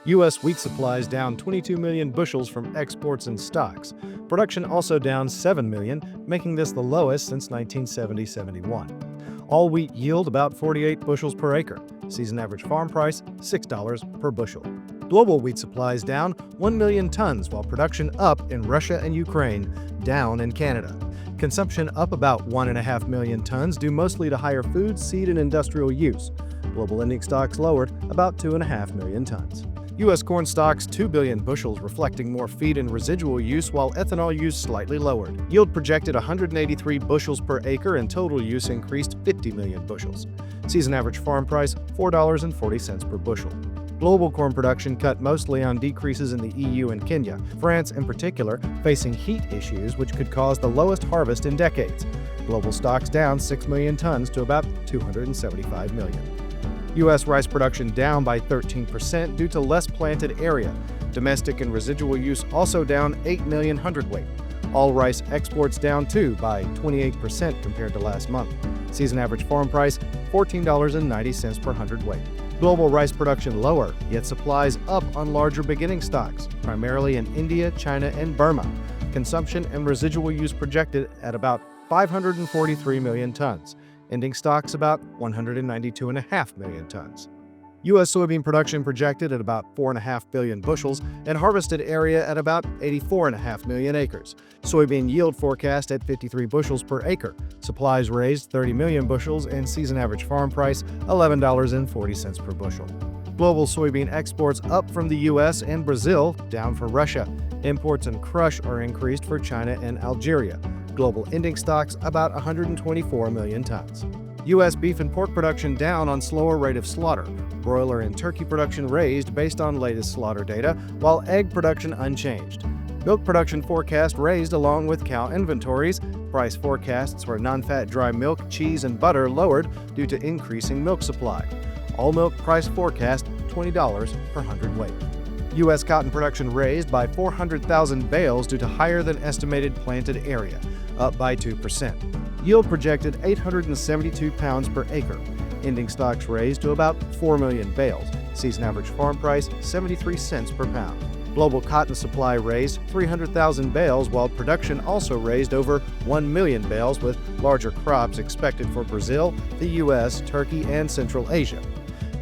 U.S. wheat supplies down 22 million bushels from exports and stocks. Production also down 7 million, making this the lowest since 1970-71. All wheat yield about 48 bushels per acre. Season average farm price $6 per bushel. Global wheat supplies down 1 million tons, while production up in Russia and Ukraine, down in Canada. Consumption up about 1.5 million tons, due mostly to higher food, seed, and industrial use. Global ending stocks lowered about 2.5 million tons. U.S. corn stocks 2 billion bushels, reflecting more feed and residual use, while ethanol use slightly lowered. Yield projected 183 bushels per acre, and total use increased 50 million bushels. Season average farm price $4.40 per bushel. Global corn production cut mostly on decreases in the EU and Kenya, France in particular facing heat issues which could cause the lowest harvest in decades. Global stocks down 6 million tons to about 275 million. U.S. rice production down by 13% due to less planted area. Domestic and residual use also down 8 million hundredweight. All rice exports down too by 28% compared to last month. Season average farm price $14.90 per hundredweight. Global rice production lower, yet supplies up on larger beginning stocks, primarily in India, China, and Burma. Consumption and residual use projected at about 543 million tons. Ending stocks about 192.5 million tons. U.S. soybean production projected at about 4.5 billion bushels and harvested area at about 84.5 million acres. Soybean yield forecast at 53 bushels per acre. Supplies raised 30 million bushels and season average farm price $11.40 per bushel. Global soybean exports up from the U.S. and Brazil, down for Russia. Imports and crush are increased for China and Algeria. Global ending stocks about 124 million tons. U.S. beef and pork production down on slower rate of slaughter. Broiler and turkey production raised based on latest slaughter data, while egg production unchanged. Milk production forecast raised along with cow inventories. Price forecasts for non-fat dry milk, cheese, and butter lowered due to increasing milk supply. All milk price forecast $20 per hundredweight. U.S. cotton production raised by 400,000 bales due to higher than estimated planted area, up by 2%. Yield projected 872 pounds per acre. Ending stocks raised to about 4 million bales. Season average farm price 73 cents per pound. Global cotton supply raised 300,000 bales, while production also raised over 1 million bales, with larger crops expected for Brazil, the U.S., Turkey, and Central Asia.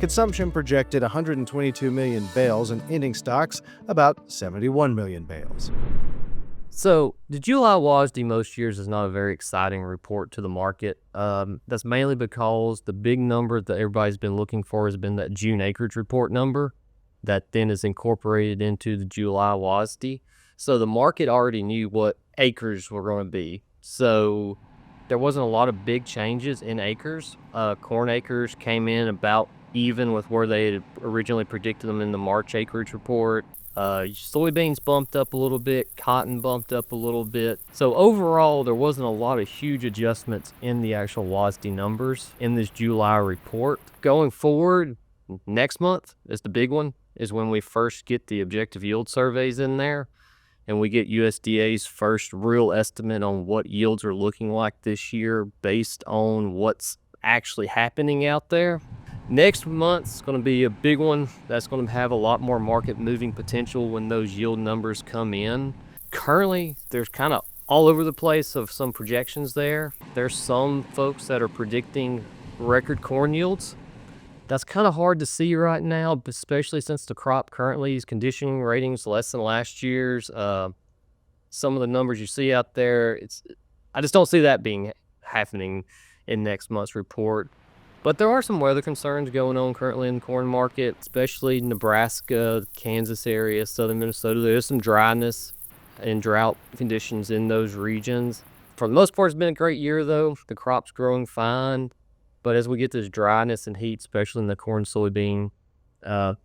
Consumption projected 122 million bales and ending stocks about 71 million bales. So the July WASDE most years is not a very exciting report to the market. That's mainly because the big number that everybody's been looking for has been that June acreage report number that then is incorporated into the July WASDE. So the market already knew what acres were going to be. So there wasn't a lot of big changes in acres. Corn acres came in about even with where they had originally predicted them in the March acreage report. Soybeans bumped up a little bit, cotton bumped up a little bit. So overall, there wasn't a lot of huge adjustments in the actual WASDE numbers in this July report. Going forward, next month is the big one, is when we first get the objective yield surveys in there, and we get USDA's first real estimate on what yields are looking like this year based on what's actually happening out there. Next month's going to be a big one. That's going to have a lot more market moving potential when those yield numbers come in. Currently, there's kind of all over the place of some projections there. There's some folks that are predicting record corn yields. That's kind of hard to see right now, especially since the crop currently is conditioning ratings less than last year's. Some of the numbers you see out there, I just don't see that being happening in next month's report. But there are some weather concerns going on currently in the corn market, especially Nebraska, Kansas area, southern Minnesota. There's some dryness and drought conditions in those regions. For the most part, it's been a great year, though. The crop's growing fine. But as we get this dryness and heat, especially in the corn, soybean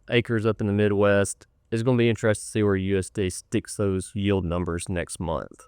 acres up in the Midwest, it's going to be interesting to see where USDA sticks those yield numbers next month.